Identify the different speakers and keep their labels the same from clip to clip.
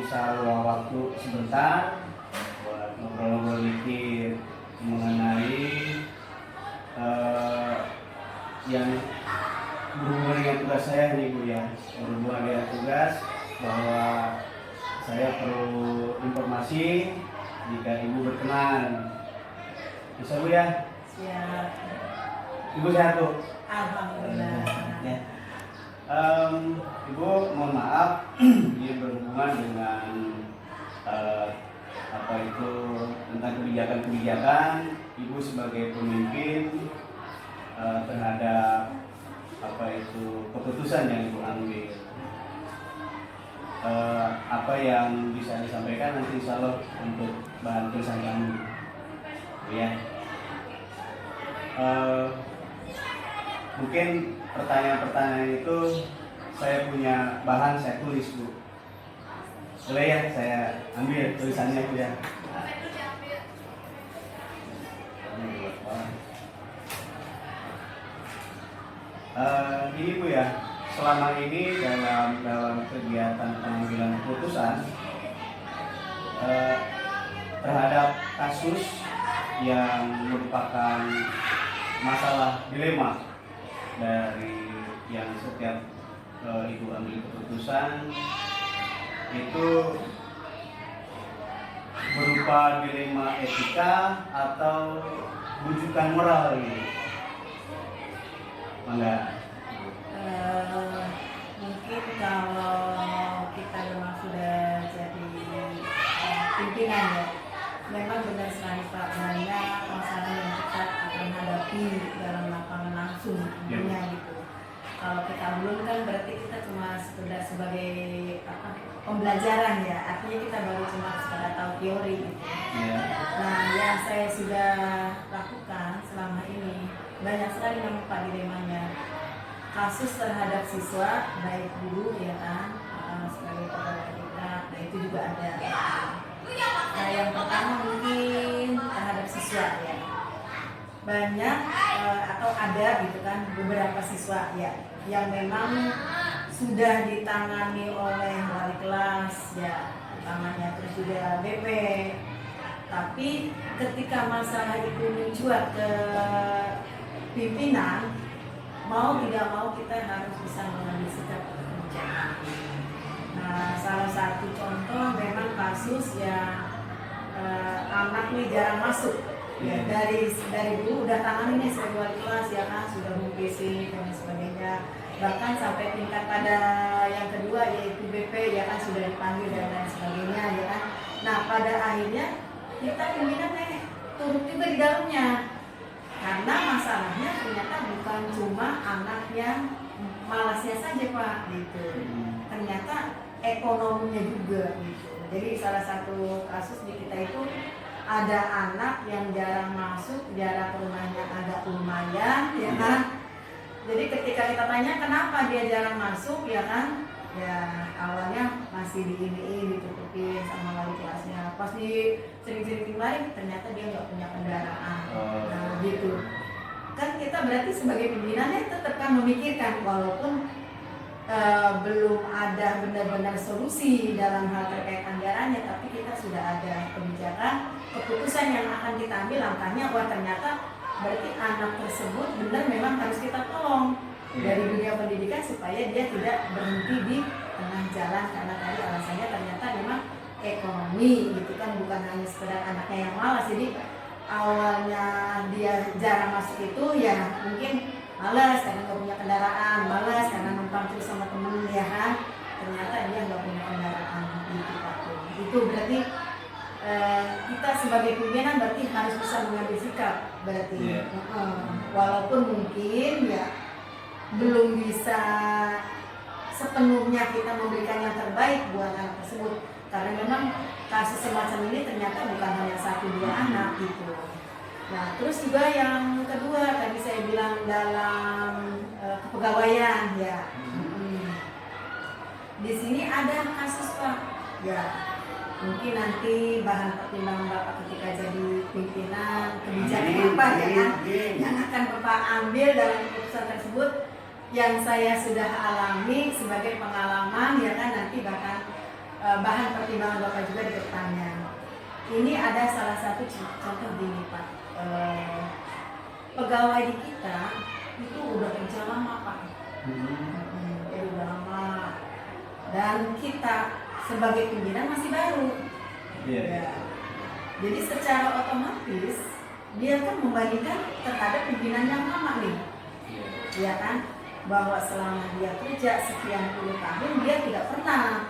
Speaker 1: bisa luang waktu sebentar buat ngobrol-ngobrol dikit mengenai yang berhubungan dengan tugas saya nih Bu ya. Berhubungan dengan tugas bahwa saya perlu informasi jika Ibu berkenan. Bisa Bu ya?
Speaker 2: Siap.
Speaker 1: Ibu sehat Bu?
Speaker 2: Alhamdulillah.
Speaker 1: Ya. Ibu mohon maaf ini berhubungan dengan apa itu tentang kebijakan-kebijakan Ibu sebagai pemimpin terhadap apa itu keputusan yang Ibu ambil. Apa yang bisa disampaikan nanti insya Allah untuk bahan tulisan kami ya. Mungkin pertanyaan-pertanyaan itu saya punya bahan, saya tulis Bu. Boleh ya saya ambil tulisannya Bu ya. Ini Bu ya, selama ini dalam kegiatan pengambilan keputusan terhadap kasus yang merupakan masalah dilema dari yang setiap Ibu ambil keputusan itu berupa dilema etika atau rujukan moral ini. Mangga.
Speaker 2: Mungkin kalau kita memang sudah jadi pimpinan ya, memang benar sekali Pak, banyak masalah yang kita akan hadapi dalam lapangan langsung tentunya gitu. Kalau kita belum kan berarti kita cuma sekedar sebagai pembelajaran ya, artinya kita baru cuma sekedar tahu teori gitu. Nah yang saya sudah lakukan selama ini banyak sekali memang Pak dilemanya. Kasus terhadap siswa, baik guru ya kan, sebagai pegawai kita, nah itu juga ada. Nah yang pertama mungkin terhadap siswa ya, banyak atau ada gitu kan beberapa siswa ya yang memang sudah ditangani oleh wali kelas ya, utamanya terus juga BP. Tapi ketika masalah itu mencuat ke pimpinan, mau tidak mau kita harus bisa mengambil sikap kebijakan. Nah, salah satu contoh memang kasus yang anak nih jarang masuk. Ya, dari dulu udah tangani nih sebagai wali kelas ya kan, sudah mengisi dan sebagainya. Bahkan sampai tingkat pada yang kedua yaitu BP ya kan sudah dipanggil dan lain sebagainya ya kan. Nah, pada akhirnya kita pimpinan turut juga di dalamnya. Karena masalahnya ternyata bukan cuma anak yang malasnya saja Pak gitu. Ternyata ekonominya juga gitu. Jadi salah satu kasus di kita itu ada anak yang jarang masuk, jarak rumahnya agak lumayan ya kan. Jadi ketika kita tanya kenapa dia jarang masuk ya kan, ya awalnya masih ditutupin sama wali kelasnya. Pas di sering-sering kemarin ternyata dia nggak punya kendaraan. Nah gitu kan kita berarti sebagai pimpinannya tetap kan memikirkan walaupun belum ada benar-benar solusi dalam hal terkait anggarannya, tapi kita sudah ada kebijakan keputusan yang akan kita ambil langkahnya. Wah ternyata berarti anak tersebut benar memang harus kita tolong dari dunia pendidikan supaya dia tidak berhenti di tengah jalan karena tadi alasannya ternyata memang ekonomi gitu kan, bukan hanya sekedar anaknya yang malas. Jadi awalnya dia jarang masuk itu ya mungkin malas karena nggak punya kendaraan, malas karena numpang terus sama temen ya kan, ternyata dia nggak punya kendaraan gitu Pak. Itu berarti kita sebagai pimpinan berarti harus bisa mengambil sikap berarti. Walaupun mungkin ya belum bisa sepenuhnya kita memberikan yang terbaik buat anak tersebut, karena memang kasus semacam ini ternyata bukan hanya 1-2 anak gitu. Nah terus juga yang kedua tadi saya bilang dalam kepegawaian ya. Di sini ada kasus Pak ya, mungkin nanti bahan pertimbangan Bapak ketika jadi pimpinan kebijakan apa ya kan yang akan Bapak ambil dalam keputusan tersebut, yang saya sudah alami sebagai pengalaman ya kan, nanti bahkan bahan pertimbangan Bapak juga di depannya. Ini ada salah satu contoh gini Pak, pegawai di kita itu udah kerja lama Pak, ya udah lama, dan kita sebagai pimpinan masih baru. Ya. Jadi secara otomatis dia kan membandingkan terhadap pimpinan yang lama nih, ya kan, bahwa selama dia kerja sekian puluh tahun dia tidak pernah,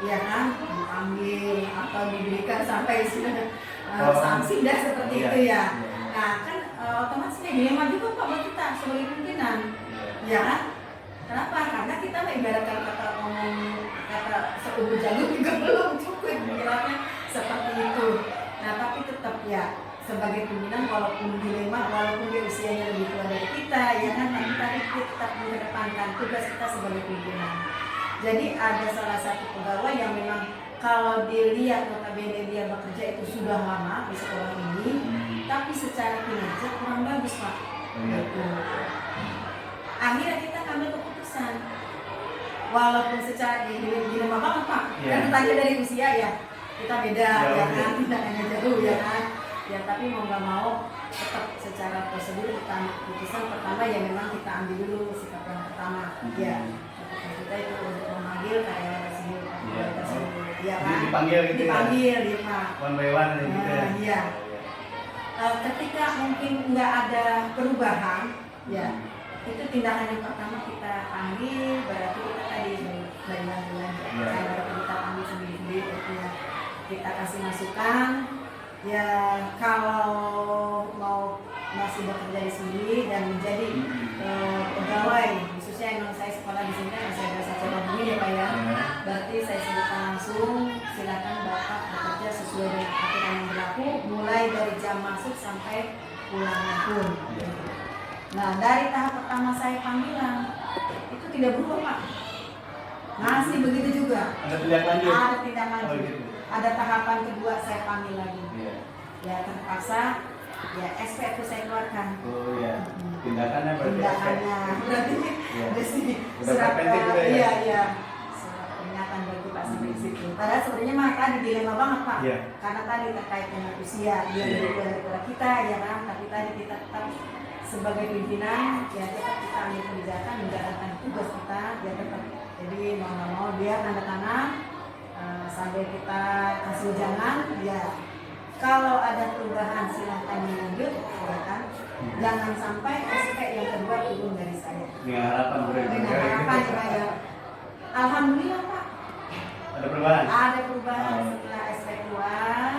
Speaker 2: ya kan, diambil atau diberikan sampai sanksi dan seperti itu ya. Nah kan otomatis dilema juga Pak buat kita sebagai pimpinan, ya kan? Kenapa? Karena kita ibaratkan kata seumur jagung juga belum cukup, ibaratnya seperti itu. Nah tapi tetap ya sebagai pimpinan walaupun dilema, walaupun dia usianya lebih tua dari kita, ya kan, tapi tadi kita tetap mengedepankan tugas kita sebagai pimpinan. Jadi ada salah satu pegawai yang memang kalau dilihat notabene dia bekerja itu sudah lama di sekolah ini, tapi secara kinerja kurang bagus Pak. Gitu. Akhirnya kita ambil keputusan, walaupun secara dilema banget Pak, kan tanya dari usia ya, kita beda, ya kan, tidak hanya jauh ya kan, ya tapi mau nggak mau tetap secara prosedur kita ambil keputusan pertama ya memang kita ambil dulu sikap yang pertama, ya kita itu untuk memanggil karyawan tersebut, ya kan,
Speaker 1: dipanggil gitu
Speaker 2: dipanggil ya Pak,
Speaker 1: one by one gitu ya.
Speaker 2: Iya. Ketika mungkin nggak ada perubahan, ya itu tindakan yang pertama kita panggil, berarti kita tadi bulan-bulan kita panggil sendiri-sendiri, ya kita kasih masukan, ya kalau mau masih bekerja di sini dan menjadi pegawai, khususnya yang saya sekolah di sini kan saya berasa coba begini ya Pak ya, berarti saya sebutkan langsung silakan Bapak bekerja sesuai dengan aturan yang berlaku mulai dari jam masuk sampai pulangnya pun. Nah dari tahap pertama saya panggilan itu tidak berubah Pak, masih begitu juga.
Speaker 1: Ada tindak lanjut.
Speaker 2: Ada tindak lanjut.
Speaker 1: Oh, gitu.
Speaker 2: Ada tahapan kedua saya panggil lagi. Ya terpaksa ya SP itu saya keluarkan.
Speaker 1: Oh iya. Tindakannya berarti.
Speaker 2: Tindakannya berarti di sini.
Speaker 1: Surat preventif juga ya.
Speaker 2: Iya iya. Surat peringatan berarti Pak sampai di situ. Padahal sebenarnya mah tadi dilema banget Pak. Karena tadi terkait dengan usia dia lebih tua daripada kita ya kan. Tapi tadi kita tetap sebagai pimpinan ya tetap kita ambil kebijakan menjalankan tugas kita ya tetap. Jadi mau nggak mau dia tanda tangan sambil kita kasih jangan ya. Kalau ada perubahan silahkan dilanjut, ya kan? Jangan sampai aspek yang kedua turun dari saya.
Speaker 1: Dengan harapan berarti.
Speaker 2: Dengan harapan ya. Alhamdulillah Pak.
Speaker 1: Ada perubahan.
Speaker 2: Ada perubahan setelah aspek keluar.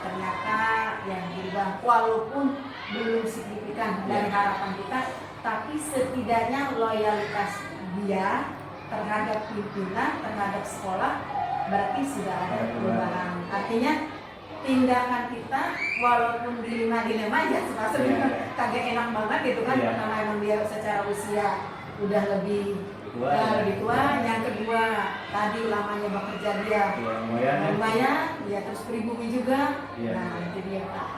Speaker 2: Ternyata yang berubah walaupun belum signifikan dari harapan kita, tapi setidaknya loyalitas dia terhadap pimpinan, terhadap sekolah berarti sudah ada perubahan. Artinya tindakan kita walaupun dilema aja maksudnya kagak enak banget gitu kan, pertama emang dia secara usia udah lebih tua, yang kedua tadi lamanya bekerja dia lumayan ya, terus pribumi juga. Nah itu dia Pak,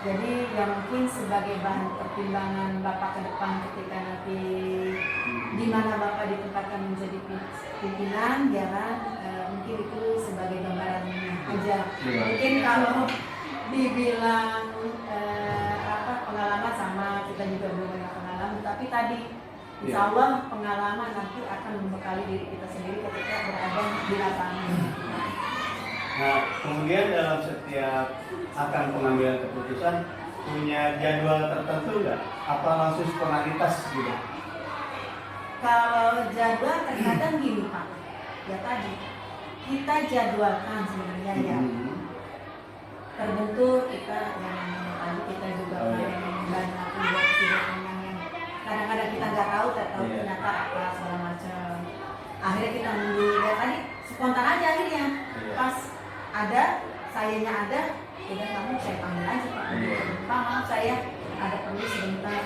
Speaker 2: jadi ya mungkin sebagai bahan pertimbangan Bapak ke depan ketika nanti di mana Bapak ditempatkan menjadi pimpinan ya kan, mungkin itu sebagai gambarannya aja. Mungkin kalau dibilang pengalaman sama kita juga belum banyak pengalaman, tapi tadi insya Allah pengalaman nanti akan membekali diri kita sendiri ketika berada di lapangan.
Speaker 1: Nah kemudian dalam setiap akan pengambilan keputusan punya jadwal tertentu nggak? Apa langsung spontanitas gitu?
Speaker 2: Kalau jadwal terkadang gini Pak, ya tadi kita jadwalkan sebenarnya ya. Terbentuk kita yang namanya tadi kita juga banyak buat yang kadang-kadang kita nggak tahu ternyata apa segala macam. Akhirnya kita nunggu ya tadi spontan aja akhirnya. Pas ada, sayanya ada, udah kamu saya panggil aja Pak. Pak maaf saya ada perlu sebentar.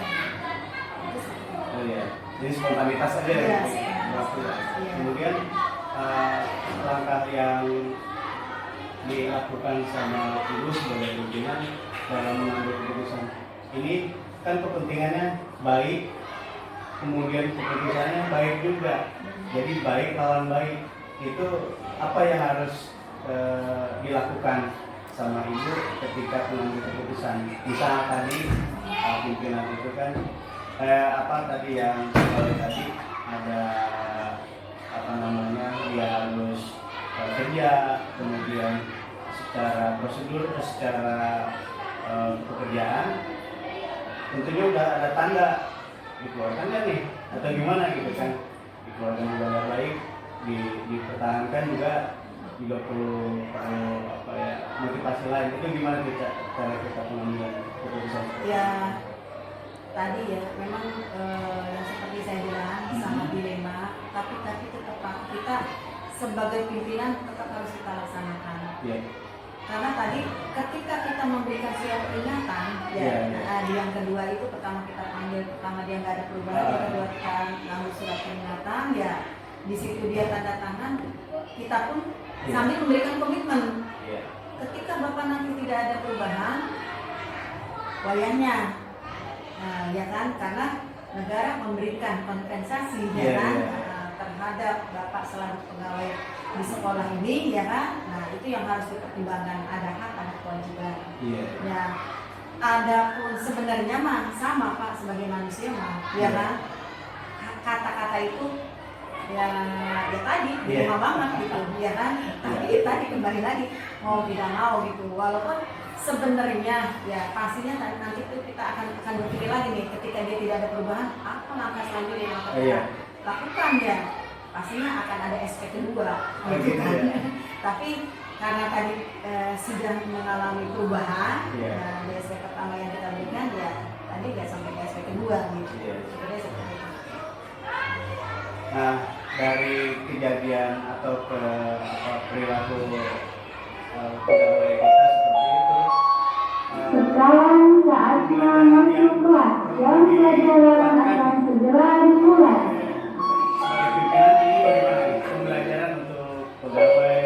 Speaker 1: Oh iya. Jadi spontanitas aja ya. Kemudian langkah yang dilakukan sama Ibu sebagai pimpinan dalam mengambil keputusan ini kan kepentingannya baik, kemudian keputusannya baik juga. Jadi baik lawan baik. itu apa yang harus dilakukan sama ibu ketika mengambil keputusan. Misal tadi pimpinan itu kan tadi yang tadi ada dia harus kerja, kemudian secara prosedur, secara pekerjaan tentunya udah ada tanda dikeluarkan kan nih atau gimana gitu kan, dikeluarkan juga baik, dipertahankan juga perlu motivasi lain. Itu gimana cara kita mengambil keputusan?
Speaker 2: Ya tadi ya memang yang seperti saya bilang sangat dilema, tapi tetap kita sebagai pimpinan tetap harus kita laksanakan.
Speaker 1: Yeah.
Speaker 2: Karena tadi ketika kita memberikan surat peringatan, yang kedua itu pertama kita panggil, pertama dia nggak ada perubahan, yang kedua kita ngambil surat peringatan, ya di situ dia tanda tangan, kita pun sambil memberikan komitmen. Ketika bapak nanti tidak ada perubahan, wayahnya, ya kan, karena negara memberikan kompensasi, ya kan, terhadap bapak selaku pegawai di sekolah ini, ya kan. Nah itu yang harus dipertimbangkan, ada hak, ada kewajiban. Ya ada pun sebenarnya mah sama pak sebagai manusia mah, ya kan, kata-kata itu ya tadi dilema banget gitu, ya kan. Tapi tadi kembali lagi mau tidak mau gitu, walaupun sebenarnya ya pastinya nanti itu kita akan berpikir lagi nih, ketika dia tidak ada perubahan, apa langkah selanjutnya yang akan kita lakukan, ya pastinya akan ada SP kedua, gitu kan. Tapi karena tadi sudah mengalami perubahan, di SP pertama yang kita berikan, ya tadi nggak sampai ke SP kedua gitu. Sebenarnya seperti itu.
Speaker 1: Nah, dari kejadian atau perilaku pegawai kita seperti itu,
Speaker 3: sekarang saatnya masuk kelas, jam pelajaran akan segera dimulai.
Speaker 1: Sebagai pimpinan ini bagaimana pembelajaran untuk pegawai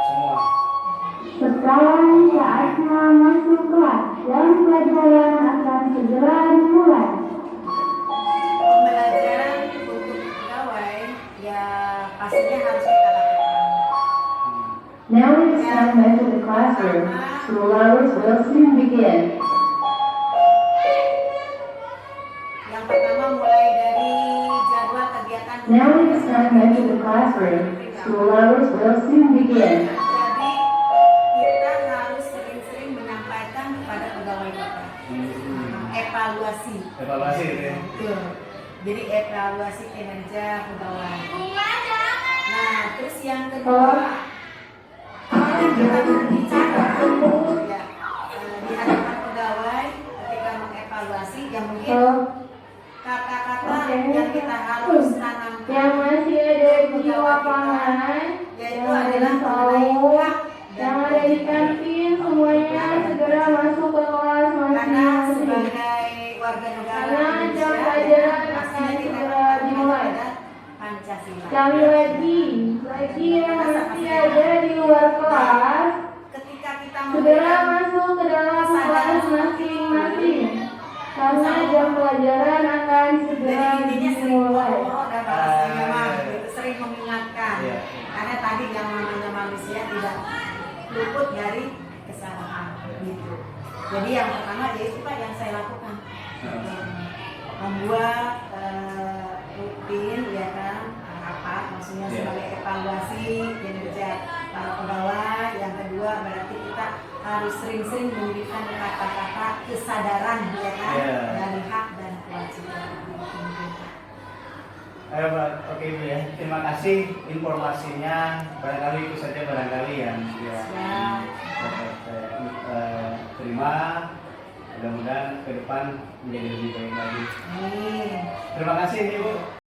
Speaker 1: semua?
Speaker 3: Sekarang saatnya masuk kelas, jam pelajaran akan segera dimulai.
Speaker 2: Pembelajaran untuk pegawai ya pastinya harus kita lakukan.
Speaker 3: Now it's time to enter the classroom. School hours will soon begin.
Speaker 2: Yang pertama mulai dari jadwal kegiatan.
Speaker 3: Now it's time to enter the classroom. School hours will soon begin.
Speaker 2: Jadi kita harus sering-sering menyampaikan kepada pegawai kita. Evaluasi.
Speaker 1: Evaluasi gitu ya.
Speaker 2: Betul. Jadi evaluasi kinerja pegawai. Nah, terus yang kedua, kita berbicara ya, di hadapan pegawai ketika mengevaluasi, yang mungkin kata-kata yang kita harus tanamkan
Speaker 3: Yang masih ada di lapangan,
Speaker 2: yaitu adalah mengenai hak dan
Speaker 3: yang ada di kantin, semuanya segera masuk ke kelas
Speaker 2: karena
Speaker 3: masing-masing.
Speaker 2: sebagai warga negara
Speaker 3: Karena jam
Speaker 2: Indonesia,
Speaker 3: pelajaran
Speaker 2: pastinya
Speaker 3: akan
Speaker 2: kita
Speaker 3: segera dimulai.
Speaker 2: pada Pancasila.
Speaker 3: Sekali lagi yang masih ada di luar kelas,
Speaker 2: Ketika kita
Speaker 3: segera
Speaker 2: memberikan
Speaker 3: masuk ke dalam kelas masing-masing. Karena jam pelajaran akan segera
Speaker 2: jadi intinya sering
Speaker 3: dimulai.
Speaker 2: ngomong dan bahasanya mah gitu, sering mengingatkan.
Speaker 1: Iya.
Speaker 2: Karena tadi yang namanya manusia tidak luput dari kesalahan gitu. Jadi yang pertama yaitu Pak yang saya lakukan, membuat rutin ya kan, rapat maksudnya sebagai evaluasi kinerja para pegawai. Yang kedua berarti kita harus sering-sering memberikan kata-kata kesadaran ya kan, dari hak dan kewajiban.
Speaker 1: Ayo Pak, oke Bu ya. Terima kasih informasinya. Barangkali itu saja barangkali yang dapat saya terima. Mudah-mudahan ke depan menjadi lebih baik lagi.
Speaker 2: Amin.
Speaker 1: Terima kasih Ibu.